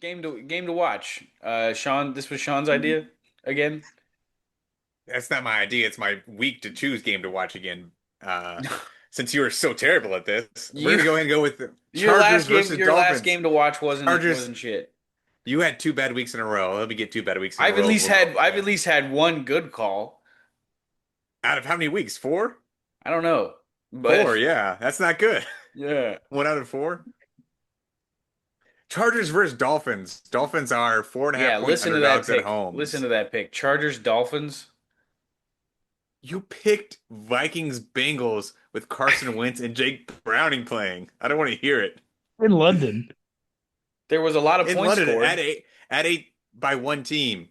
game to watch. Sean, this was Sean's idea again. That's not my idea. It's my week to choose game to watch again. Uh, since you were so terrible at this, we're You gonna go ahead and go with the your Chargers last game versus your last Dolphins. game to watch wasn't Chargers, wasn't shit. you had 2 bad weeks in a row. Let me get 2 bad weeks in a row. We'll go from I've at there. least had one good call. Out of how many weeks? Four? I don't know, but Four, yeah. That's not good. yeah. 1 out of 4. Chargers versus Dolphins. Dolphins are four and a Yeah, half point listen to that underdogs at pick. Listen homes. to that pick. Chargers Dolphins. You picked Vikings Bengals with Carson Wentz and Jake Browning playing. I don't want to hear it. In London. There was a lot of In points London scored. at eight by one team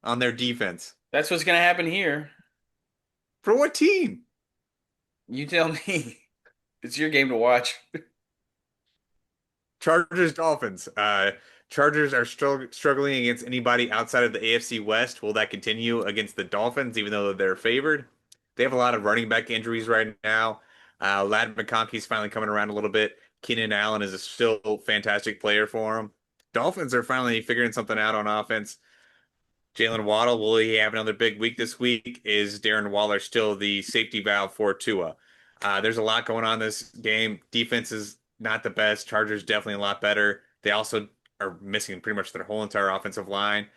on their defense. That's what's gonna happen here. For what team? You tell me. It's your game to watch. Chargers Dolphins. Chargers are struggling against anybody outside of the AFC West. Will that continue against the Dolphins, even though they're favored? They have a lot of running back injuries right now. Lad McConkey's finally coming around a little bit. Keenan Allen is a still fantastic player for him. Dolphins are finally figuring something out on offense. Jalen Waddle, will he have another big week this week? Is Darren Waller still the safety valve for Tua? There's a lot going on this game. Defense is not the best. Chargers definitely a lot better. They also are missing pretty much their whole entire offensive line.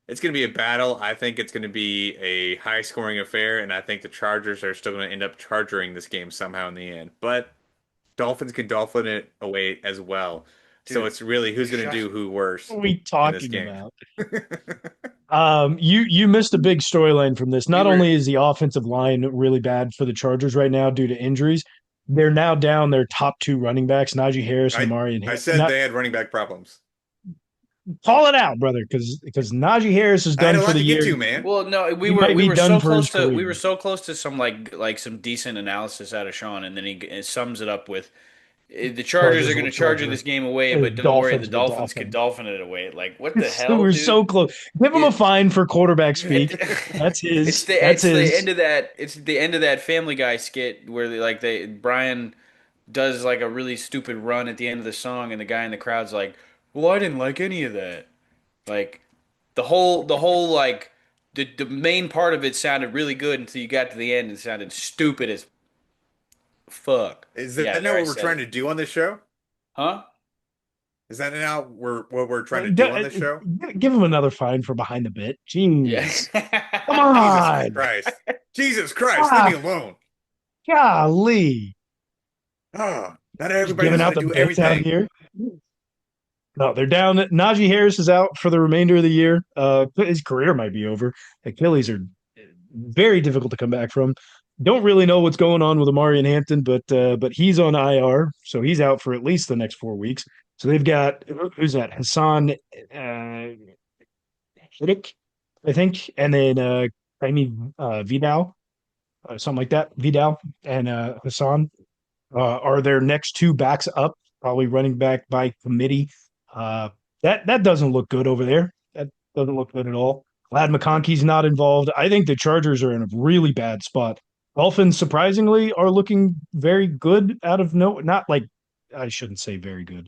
It's going to be a battle. I think it's going to be a high scoring affair, and I think the Chargers are still going to end up charging this game somehow in the end. But Dolphins can dolphin it away as well. So Dude, it's really who's going to shut do who worse What are we in this talking game. about? You missed a big storyline from this. we Not were only is the offensive line really bad for the Chargers right now due to injuries, they're now down their top two running backs, Najee Harris and I Amari. I And said not they had running back problems. call it out, brother, because Najee Harris is I had done a for lot the to get year. to, man. well, no, He might we be were done so for his close to career. some like some decent analysis out of Sean, and then he sums it up with the Chargers are Chargers going will to charge you charger. this game away, but don't worry, the Dolphins will Dolphins could dolphin. dolphin it away. Like what the hell, We're dude? so close. Give him a It, fine for quarterback speak. it That's his. That's it's the his. end of that Family Guy skit where they Brian does like a really stupid run at the end of the song, and the guy in the crowd's like, "Well, I didn't like any of that." Like the whole like the main part of it sounded really good until you got to the end and sounded stupid as fuck. Is Yeah, that there not I what we're said trying it. to do on this show? Huh? Is that not what we're trying to do on this show? Give him another fine for behind the bit. Yeah. Jeez. Come Jesus on. Christ. Jesus Christ, leave me Ah, alone. golly. Oh, not Just everybody giving knows how out to the do bits out everything. here. No, they're down. Najee Harris is out for the remainder of the year. His career might be over. Achilles are very difficult to come back from. Don't really know what's going on with Amari and Hampton, but he's on IR, so he's out for at least the next 4 weeks. So they've got who's that? Hassan Hiddick, I think, and then Vidal, something like that. Vidal and Hassan are their next two backs up, probably running back by committee. Uh, that doesn't look good over there. That doesn't look good at all. Glad McConkey's not involved. I think the Chargers are in a really bad spot. Dolphins surprisingly are looking very good out of no, not like I shouldn't say very good.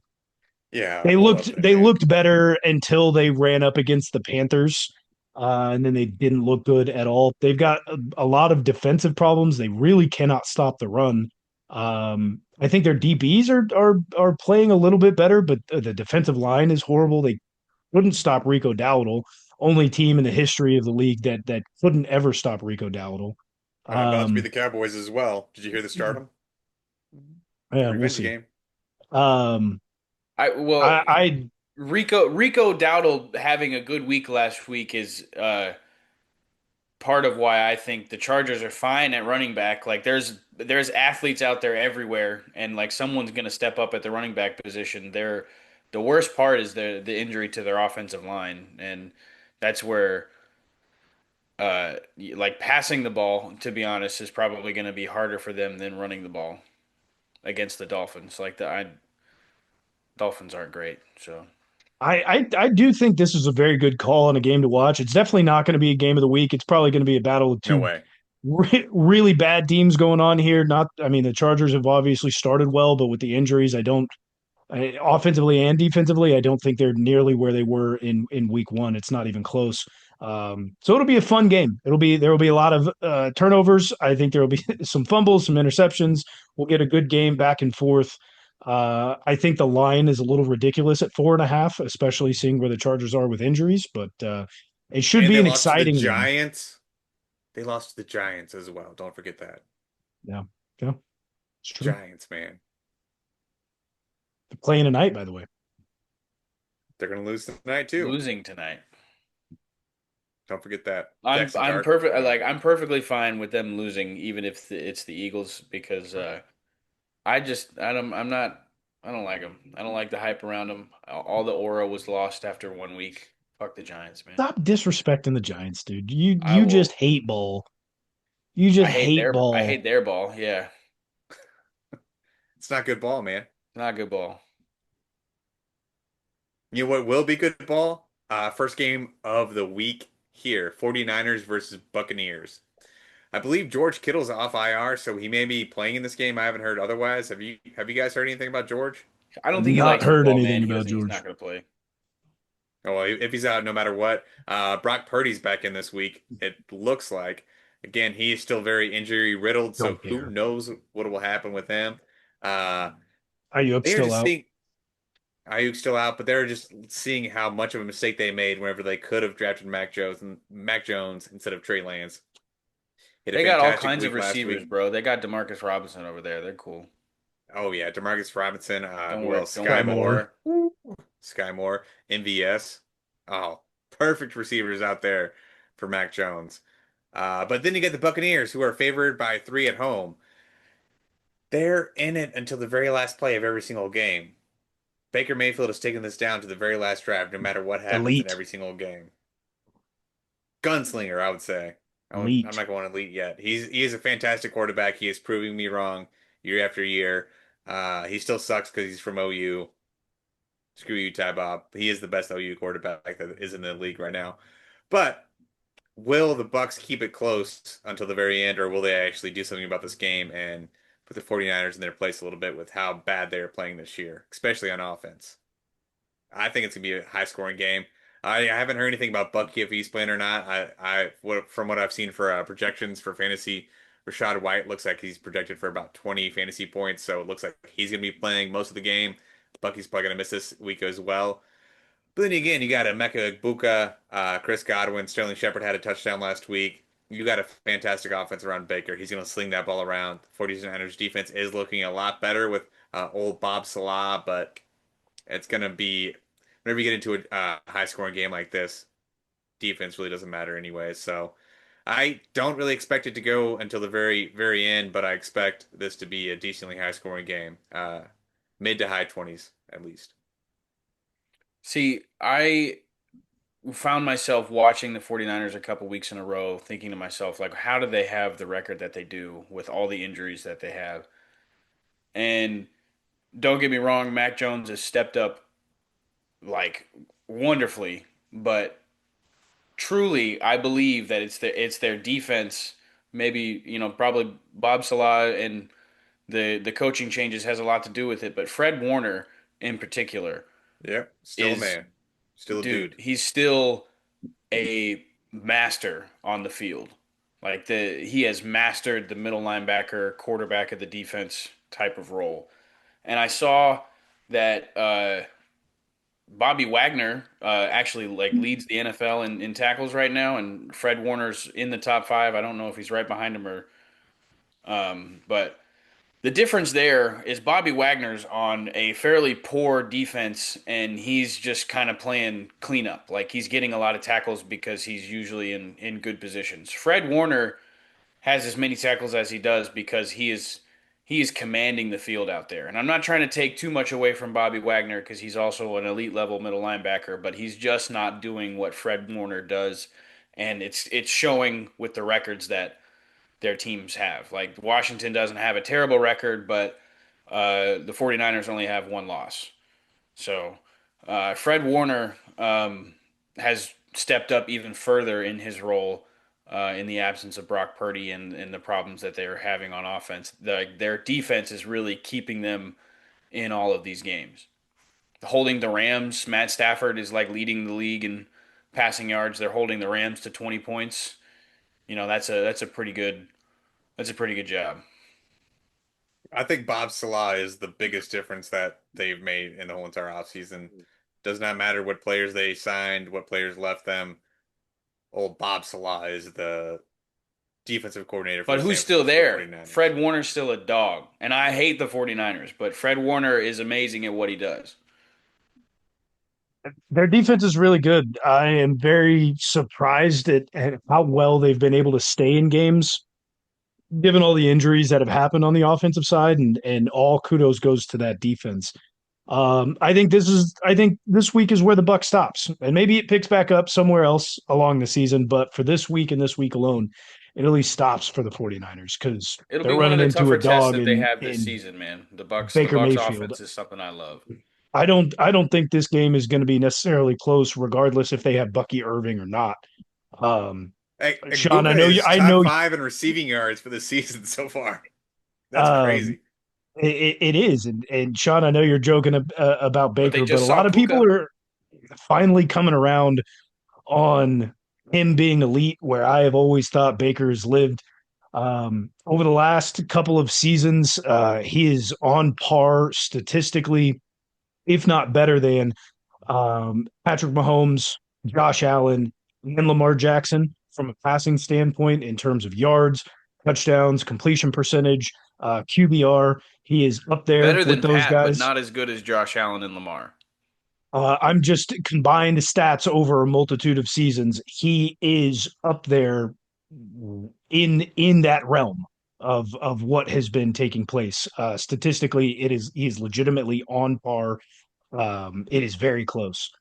Yeah, They hold up looked there, they man. looked better until they ran up against the Panthers, and then they didn't look good at all. They've got a lot of defensive problems. They really cannot stop the run. I think their DBs are playing a little bit better, but the defensive line is horrible. They couldn't stop Rico Dowdle. Only team in the history of the league that couldn't ever stop Rico Dowdle. About to be the Um, Cowboys as well. Did you hear the stardom? yeah, we'll Revenge see. game. Um, I well I Rico Dowdle having a good week last week is part of why I think the Chargers are fine at running back. Like there's athletes out there everywhere, and like someone's going to step up at the running back position. The worst part is the injury to their offensive line, and that's where like passing the ball, to be honest, is probably going to be harder for them than running the ball against the Dolphins. Like Dolphins aren't great, so. I do think this is a very good call and a game to watch. It's definitely not going to be a game of the week. It's probably going to be a battle of No two way. really bad teams going on here. Not, I mean, the Chargers have obviously started well, but with the injuries, I don't Offensively and defensively, I don't think they're nearly where they were in week one. It's not even close. So it'll be a fun game. There will be a lot of turnovers. I think there will be some fumbles, some interceptions. We'll get a good game back and forth. I think the line is a little ridiculous at 4.5, especially seeing where the Chargers are with injuries. But it should And be they an lost to the exciting game. Giants. They lost to the Giants as well. Don't forget that. Yeah, yeah, it's true. Giants, man. They're playing tonight, by the way. They're gonna lose tonight too. Losing tonight. Don't forget that. I'm Jackson I'm Dart. perfect. I'm perfectly fine with them losing, even if it's the Eagles, because I don't like them. I don't like the hype around them. All the aura was lost after 1 week. Fuck the Giants, man. Stop disrespecting the Giants, dude. You I you just will. hate ball. You just hate I ball. hate their ball. Yeah, It's not good ball, man. not good ball. You know what will be good ball? First game of the week here. 49ers versus Buccaneers. I believe George Kittle's off IR, so he may be playing in this game. I haven't heard otherwise. Have you guys heard anything about George? I don't I've think he not likes heard football, anything man. about He's not George. going to play. Oh, well, if he's out no matter what. Brock Purdy's back in this week, it looks like. Again, he is still very injury riddled, so Don't who care. knows what will happen with him. Uh, Ayuk they are still just out. seeing Ayuk still out, but they're just seeing how much of a mistake they made whenever they could have drafted Mac Jones instead of Trey Lance. He had a They got all fantastic kinds of week last receivers, week. bro. They got Demarcus Robinson over there. They're cool. Oh yeah, Demarcus Robinson. Who else? Don't worry Sky about Sky them. Moore. Sky Moore. MVS. Oh, perfect receivers out there for Mac Jones. But then you get the Buccaneers, who are favored by 3 at home. They're in it until the very last play of every single game. Baker Mayfield has taken this down to the very last drive, no matter what happens in Elite. every single game. Gunslinger, I would say. I'm Elite. not going elite yet. He is a fantastic quarterback. He is proving me wrong year after year. He still sucks because he's from OU. Screw you, Ty Bob. He is the best OU quarterback that is in the league right now. But will the Bucks keep it close until the very end, or will they actually do something about this game and put the 49ers in their place a little bit with how bad they are playing this year, especially on offense? I think it's gonna be a high scoring game. I haven't heard anything about Bucky if he's playing or not. From what I've seen for projections for fantasy, Rashad White looks like he's projected for about 20 fantasy points, so it looks like he's gonna be playing most of the game. Bucky's probably gonna miss this week as well. But then again, you got Emeka Egbuka, Chris Godwin, Sterling Shepard had a touchdown last week. You got a fantastic offense around Baker. He's going to sling that ball around. 49ers defense is looking a lot better with old Bob Salah, but it's going to be whenever you get into a high scoring game like this, defense really doesn't matter anyway. So I don't really expect it to go until the very, very end, but I expect this to be a decently high scoring game. Mid to high 20s at least. See, I found myself watching the 49ers a couple weeks in a row, thinking to myself, like, how do they have the record that they do with all the injuries that they have? And don't get me wrong, Mac Jones has stepped up like wonderfully, but truly, I believe that it's their defense. Maybe, probably Bob Salah and the coaching changes has a lot to do with it, but Fred Warner in particular Yep, still a is, man, still a dude, dude. he's still a master on the field. Like he has mastered the middle linebacker, quarterback of the defense type of role. And I saw that Bobby Wagner actually like leads the NFL in tackles right now, and Fred Warner's in the top five. I don't know if he's right behind him or, but the difference there is Bobby Wagner's on a fairly poor defense, and he's just kind of playing cleanup. Like he's getting a lot of tackles because he's usually in good positions. Fred Warner has as many tackles as he does because he is commanding the field out there. And I'm not trying to take too much away from Bobby Wagner because he's also an elite level middle linebacker, but he's just not doing what Fred Warner does, and it's showing with the records that their teams have. Like Washington doesn't have a terrible record, but the 49ers only have one loss. So Fred Warner has stepped up even further in his role in the absence of Brock Purdy and the problems that they are having on offense. Their defense is really keeping them in all of these games. holding the Rams. Matt Stafford is like leading the league in passing yards. They're holding the Rams to 20 points. That's a pretty good job. I think Bob Salah is the biggest difference that they've made in the whole entire offseason. Does not matter what players they signed, what players left them. Old Bob Salah is the defensive coordinator for But the who's San still Francisco there? 49ers. Fred Warner's still a dog. And I hate the 49ers, but Fred Warner is amazing at what he does. Their defense is really good. I am very surprised at how well they've been able to stay in games, given all the injuries that have happened on the offensive side, and all kudos goes to that defense. I think this week is where the buck stops, and maybe it picks back up somewhere else along the season. But for this week and this week alone, it at least stops for the 49ers because It'll they're be one of running the into tougher a tests dog that they have this in season, man. The Baker Bucks Mayfield. offense is something I love. I don't think this game is going to be necessarily close, regardless if they have Bucky Irving or not. Um, Hey, Sean, Aguma is I top know five in receiving yards for the season so far. That's um, crazy. it is, and Sean, I know you're joking about But they Baker, but a just saw lot of people Puka. are finally coming around on him being elite, where I have always thought Baker's lived. Over the last couple of seasons, he is on par statistically, if not better than Patrick Mahomes, Josh Allen, and Lamar Jackson from a passing standpoint in terms of yards, touchdowns, completion percentage, QBR. He is up there Better with than those Pat, but guys. not as good as Josh Allen and Lamar. I'm just combined stats over a multitude of seasons. He is up there in that realm of what has been taking place. Statistically, he is legitimately on par. It is very close.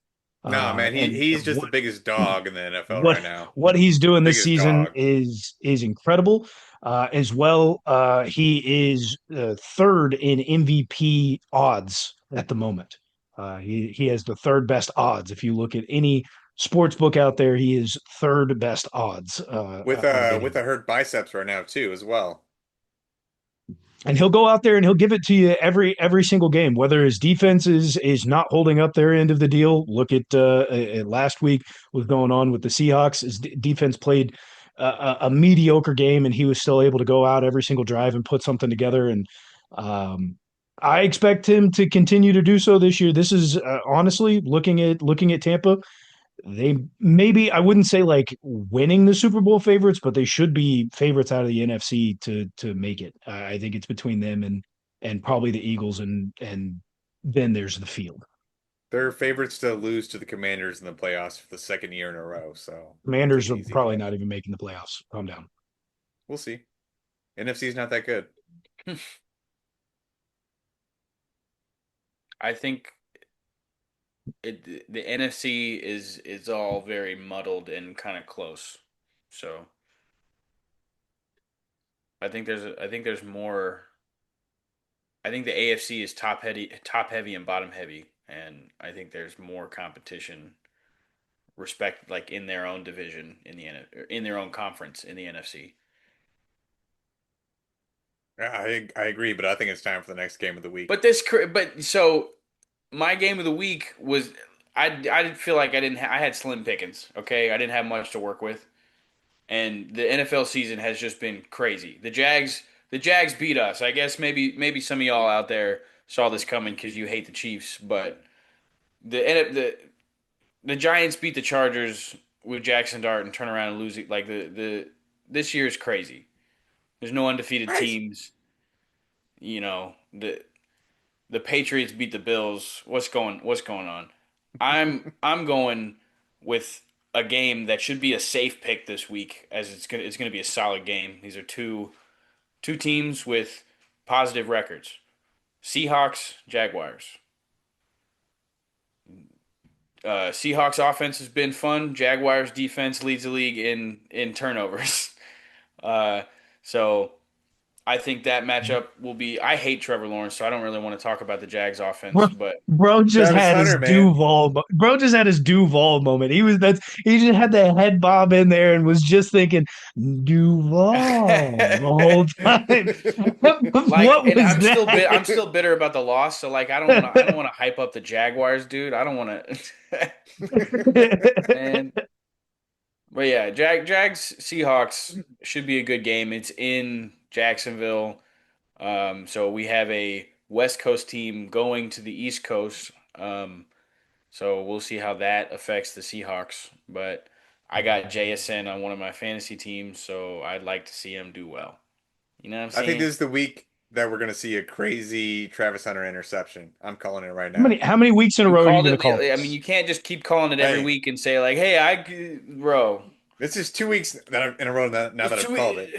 No, man, And he's just the biggest dog in the NFL what right now. what he's doing this Biggest season dog. is incredible. As well, he is third in MVP odds at the moment. He has the third best odds. If you look at any sports book out there, he is third best odds of With a anyone. hurt biceps right now too, as well. And he'll go out there and he'll give it to you every single game. Whether his defense is not holding up their end of the deal. Look at last week what's going on with the Seahawks. His defense played a mediocre game, and he was still able to go out every single drive and put something together. And um, I expect him to continue to do so this year. This is honestly looking at Tampa, they maybe I wouldn't say like winning the Super Bowl favorites, but they should be favorites out of the NFC to make it. I think it's between them and probably the Eagles and then there's the field. They're favorites to lose to the Commanders in the playoffs for the second year in a row, so take Commanders it are easy. probably not even making the playoffs. Calm down. We'll see. NFC is not that good. I think the NFC is all very muddled and kind of close. So I think there's more. I think the AFC is top heavy and bottom heavy, and I think there's more competition, respect like in their own division in the in their own conference in the NFC. I agree, but I think it's time for the next game of the week. But so my game of the week was I feel like I had slim pickings. Okay, I didn't have much to work with, and the NFL season has just been crazy. The Jags beat us. I guess maybe some of y'all out there saw this coming because you hate the Chiefs, but the Giants beat the Chargers with Jackson Dart and turn around and lose it. Like the this year is crazy. There's no undefeated Right. teams. You know the Patriots beat the Bills. What's going on? I'm going with a game that should be a safe pick this week, as it's gonna be a solid game. These are two teams with positive records. Seahawks, Jaguars. Seahawks offense has been fun. Jaguars defense leads the league in turnovers. Uh, so I think that matchup will be. I hate Trevor Lawrence, so I don't really want to talk about the Jags offense. Bro, But bro just Travis had his Hunter, man. Bro just had his Duval moment. He just had the head bob in there and was just thinking Duval the whole time. like, What and was I'm that? still bitter about the loss. So like, I don't want to hype up the Jaguars, dude. I don't want to. Man, but yeah, Jags Seahawks should be a good game. It's in Jacksonville. So we have a West Coast team going to the East Coast. So we'll see how that affects the Seahawks. But I got JSN on one of my fantasy teams, so I'd like to see him do well. You know what I'm I think saying? this is the week that we're going to see a crazy Travis Hunter interception. I'm calling it right How many now. how many weeks in a You row are you called going to call it. I mean, this? you can't just keep calling it every Hey, week and say like, "Hey, bro." this is 2 weeks that in a row now It's that I've too. called it.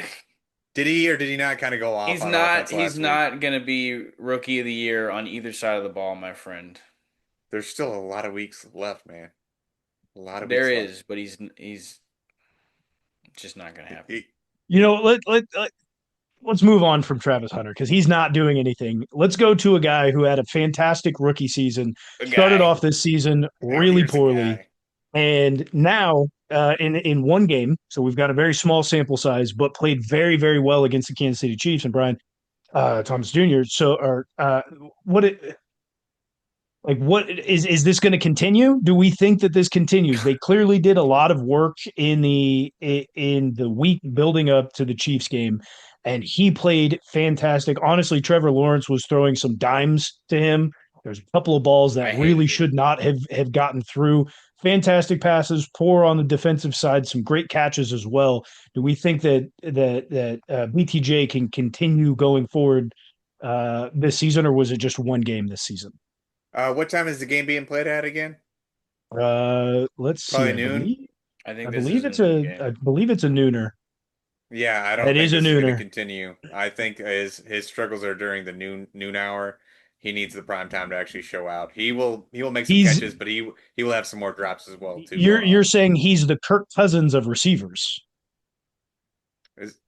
Did he or did he not kind of go off He's on not. offense He's last week? not gonna be rookie of the year on either side of the ball, my friend. There's still a lot of weeks left, man. A lot of There weeks left. is, but he's just not gonna happen. He- You know, let's move on from Travis Hunter because he's not doing anything. Let's go to a guy who had a fantastic rookie season, A started guy. off this season now really here's a poorly, guy. and now in one game, so we've got a very small sample size, but played very well against the Kansas City Chiefs and Brian Thomas Jr. So, or what it like what is this going to continue? Do we think that this continues? They clearly did a lot of work in the week building up to the Chiefs game, and he played fantastic. Honestly, Trevor Lawrence was throwing some dimes to him. There's a couple of balls that I really hated it. should not have gotten through. Fantastic passes, poor on the defensive side, some great catches as well. Do we think that BTJ can continue going forward this season, or was it just one game this season? What time is the game being played at again? Let's see. Probably noon. I I think this believe is a it's noon a game. I believe it's a nooner. Yeah, I don't It think is a this is going to nooner. continue. I think his struggles are during the noon hour. He needs the prime time to actually show out. He will make some He's catches, but he will have some more drops as well too you're going you're on. saying he's the Kirk Cousins of receivers. Is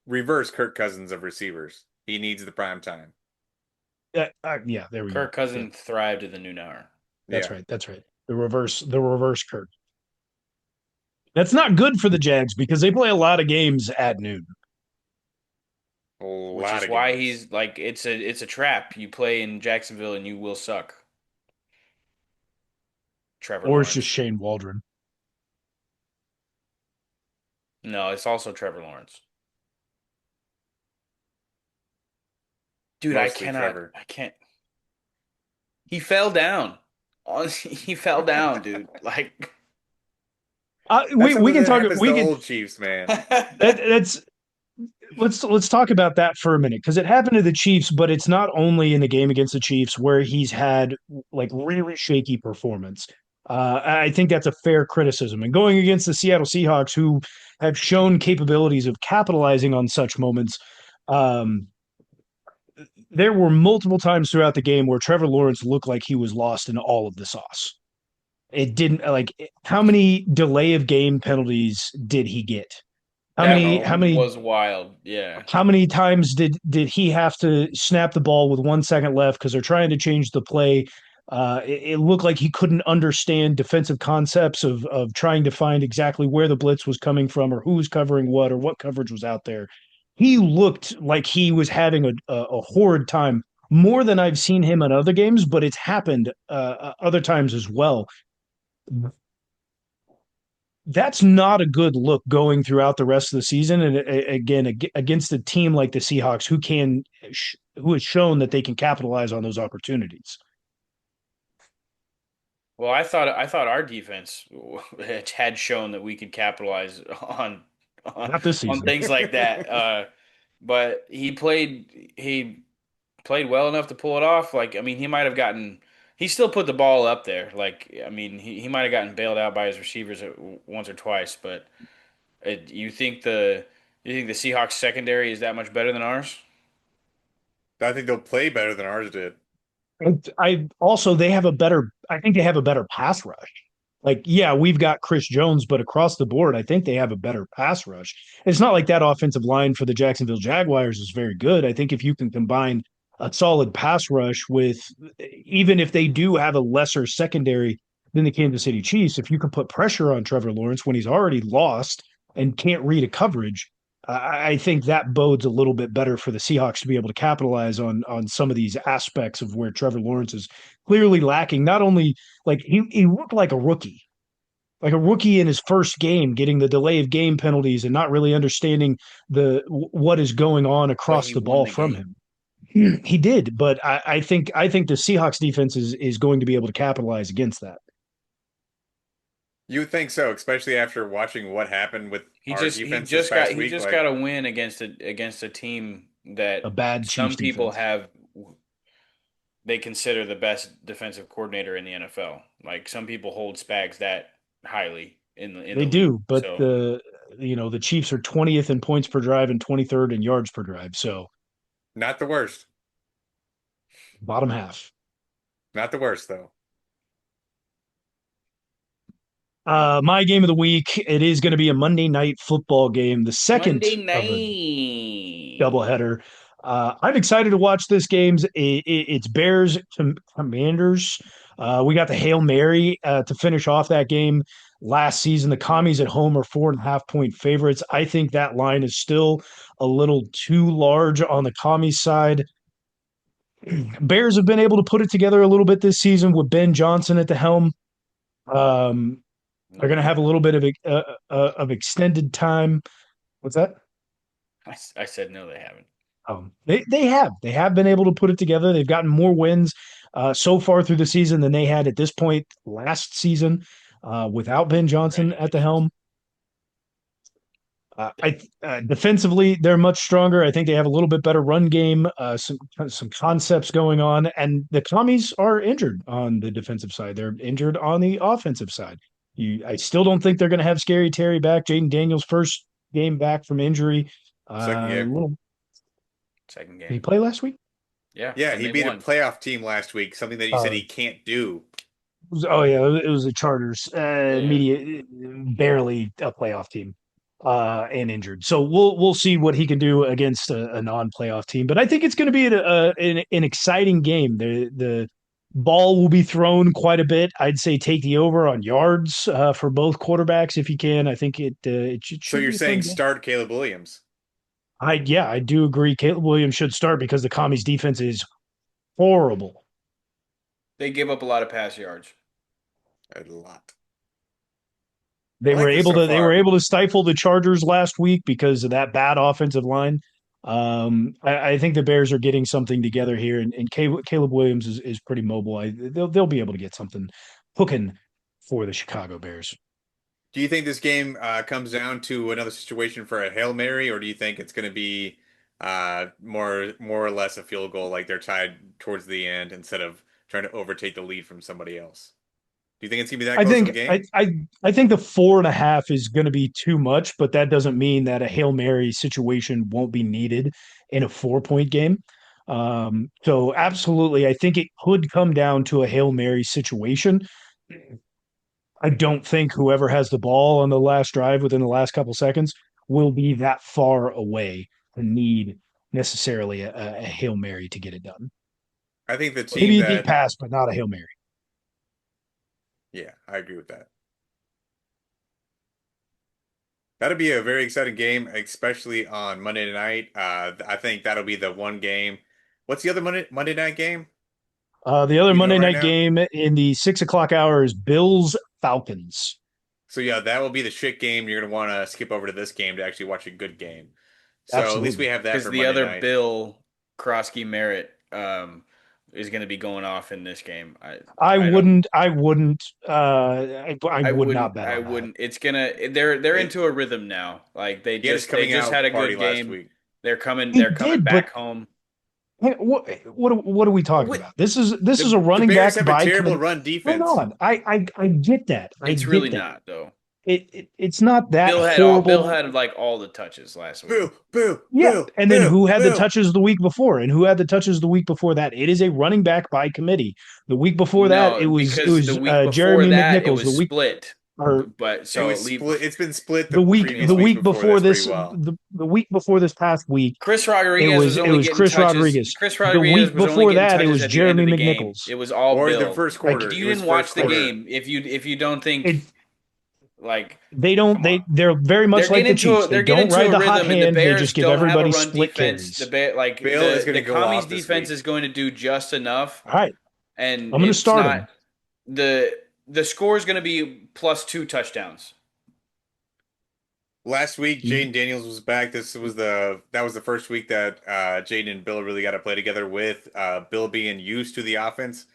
reverse Kirk Cousins of receivers. He needs the prime time. Yeah, there we go. Kirk Yeah, Cousins thrived in the noon hour. that's Yeah, right. That's right. The reverse Kirk. That's not good for the Jags because they play a lot of games at noon. a Which lot is of why games. he's like it's a trap. You play in Jacksonville and you will suck. Trevor Or it's just Lawrence. Shane Waldron. No, it's also Trevor Lawrence. Dude, Mostly Trevor. I can't. He fell down. He fell down, dude. Like That's We something can that talk. happens to We can old Chiefs, man. that's let's talk about that for a minute because it happened to the Chiefs, but it's not only in the game against the Chiefs where he's had like really shaky performance. I think that's a fair criticism. And going against the Seattle Seahawks, who have shown capabilities of capitalizing on such moments, um, there were multiple times throughout the game where Trevor Lawrence looked like he was lost in all of the sauce. It didn't like how many delay of game penalties did he get? How that many Oh, how many was wild. Yeah. how many times did he have to snap the ball with 1 second left because they're trying to change the play? It looked like he couldn't understand defensive concepts of trying to find exactly where the blitz was coming from or who was covering what or what coverage was out there. He looked like he was having a horrid time more than I've seen him in other games, but it's happened other times as well. That's not a good look going throughout the rest of the season. And again, against a team like the Seahawks, who has shown that they can capitalize on those opportunities. Well, I thought our defense had shown that we could capitalize on Not this season. things like that. But he played well enough to pull it off. Like, I mean, he might have gotten he still put the ball up there. Like, I mean, he might have gotten bailed out by his receivers once or twice. But you think the Seahawks secondary is that much better than ours? I think they'll play better than ours did. I also they have a better. I think they have a better pass rush. Like, yeah, we've got Chris Jones, but across the board, I think they have a better pass rush. It's not like that offensive line for the Jacksonville Jaguars is very good. I think if you can combine a solid pass rush with, even if they do have a lesser secondary than the Kansas City Chiefs, if you can put pressure on Trevor Lawrence when he's already lost and can't read a coverage, I think that bodes a little bit better for the Seahawks to be able to capitalize on some of these aspects of where Trevor Lawrence is clearly lacking. Not only like he looked like a rookie in his first game, getting the delay of game penalties and not really understanding what is going on But across he the won ball the from game. him. He did, but I think the Seahawks defense is going to be able to capitalize against that. You would think so, especially after watching what happened with our defense this past He week. just got Like, a win against a team that A bad Chiefs some people defense. have they consider the best defensive coordinator in the NFL. Like some people hold Spags that highly in They the league. do, but So the Chiefs are 20th in points per drive and 23rd in yards per drive. So not the worst. bottom half. Not the worst, though. My game of the week, it is going to be a Monday night football game, the second Monday of a night. doubleheader. I'm excited to watch this game. It's Bears Commanders. We got the Hail Mary to finish off that game last season. The Commies at home are 4.5 point favorites. I think that line is still a little too large on the Commies side. Bears have been able to put it together a little bit this season with Ben Johnson at the helm. Um, they're No, going they to have a haven't. little bit of extended time. What's that? I said no, they haven't. They have been able to put it together. They've gotten more wins so far through the season than they had at this point last season without Ben Johnson at the Congratulations. helm. I Defensively they're much stronger. I think they have a little bit better run game, some concepts going on, and the commies are injured on the defensive side. They're injured on the offensive side. I still don't think they're going to have Scary Terry back. Jaden Daniels' first game back from injury. Second game. Little Second Did he game. play last week? Yeah, Yeah, and he they beat a won. playoff team last week, something that he said Uh, he can't do. Oh yeah, it was the Chargers, Yeah. media barely a playoff team, and injured. So we'll see what he can do against a non-playoff team. But I think it's going to be an exciting game. The ball will be thrown quite a bit. I'd say take the over on yards for both quarterbacks if you can. I think it So should you're be a fun saying game. start Caleb Williams I do agree. Caleb Williams should start because the commies defense is horrible. They give up a lot of pass yards. a lot. I They were like this able so to they were far. able to stifle the Chargers last week because of that bad offensive line. I think the Bears are getting something together here, and Caleb Williams is pretty mobile. They'll be able to get something cooking for the Chicago Bears. Do you think this game comes down to another situation for a Hail Mary, or do you think it's going to be more or less a field goal, like they're tied towards the end instead of trying to overtake the lead from somebody else? Do you think it's going to be that I close of think a game? I think the 4.5 is going to be too much, but that doesn't mean that a Hail Mary situation won't be needed in a 4 point game. So absolutely, I think it could come down to a Hail Mary situation. I don't think whoever has the ball on the last drive within the last couple seconds will be that far away to need necessarily a Hail Mary to get it done. I think the team Maybe a deep that, pass, but not a Hail Mary. yeah, I agree with that. That'll be a very exciting game, especially on Monday night. I think that'll be the one game. What's the other Monday night game? The other Do you know Monday right night now? game in the 6 o'clock hour is Bills Falcons. So yeah, that will be the shit game. You're gonna want to skip over to this game to actually watch a good game. So at least we Absolutely. have that Because for the Monday other night. Bill, Krosky Merritt, is going to be going off in this game. I I don't. wouldn't. I wouldn't. I would not bet I on that. wouldn't. It's gonna. They're It, into a rhythm now. Like he had his they coming just had out a party good last game. week. He They're coming did, but back home. what are we talking What about? This is a The running Bears back have a by terrible command. run Hang defense. on. I get that. I it's really get that. not though. it's not that Bill horrible. had like all the touches last week. Boo, boo, Yeah, boo, and then boo, who had the boo. touches the week before, and who had the touches the week before that? It is a running back by committee. The week before that, No, it because the was week before Jeremy that it McNichols. was The week split. or But It so was leave split. It's been split the the previous weeks week before before this pretty this well. the week before this past week, Chris Rodriguez was it only was getting Chris touches. Rodriguez. Chris The Rodriguez week was only before getting that, it touches was at the end Jeremy of the game. McNichols. It was all Or the Bill. first Like quarter. Like It you was didn't first watch the like quarter. game if you don't think it, like come on. they're very much like the Chiefs. They They're getting don't into ride a the hot rhythm, and the hand. They Bears just give don't have a everybody run split defense. The carries. bear like Bill is going the to go commies off this defense is week. going to do just enough, All right, and I'm going to it's start not him. the the score is going to be plus 2 touchdowns. Last week, Jaden Daniels was back. That was the first week that Jaden and Bill really got to play together with Bill being used to the offense.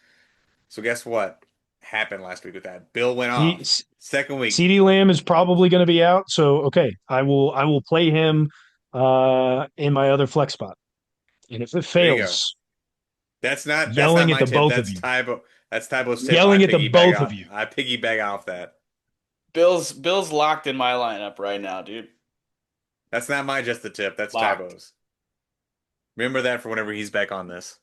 So guess what happened last week with that? Bill went C- off. Second week, CD Lamb is probably going to be out, so okay, I will play him in my other flex spot. And if it there you go. fails, That's not yelling at my the tip. both of you, That's Tybo's tip. yelling at the both of you. I piggyback off that. Bill's locked in my lineup right now, dude. That's not my just the tip. That's Locked. Tybo's. Remember that for whenever he's back on this.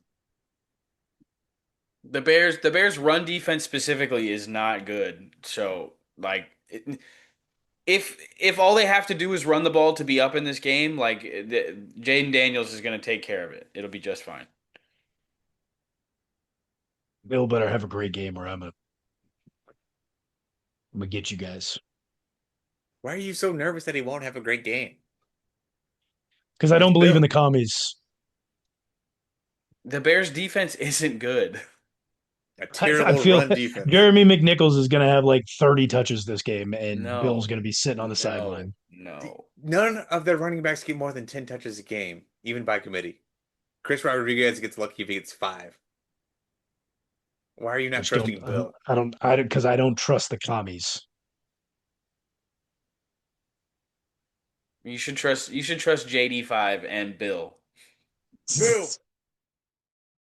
The Bears run defense specifically is not good. So like if all they have to do is run the ball to be up in this game, like Jaden Daniels is going to take care of it. It'll be just fine. Bill better have a great game, or I'm gonna get you guys Why are you so nervous that he won't have a great game? because I It's don't believe in Bill. the commies. The Bears defense isn't good. A I terrible feel run defense. Jeremy McNichols is going to have like 30 touches this game, and Bill's No. going to be sitting on the No. sideline. No. None of their running backs get more than 10 touches a game, even by committee. Chris Rodriguez gets lucky if he gets five. Why are you I not just don't, trusting Bill? because I don't trust the commies. You should trust JD5 and Bill. Bill,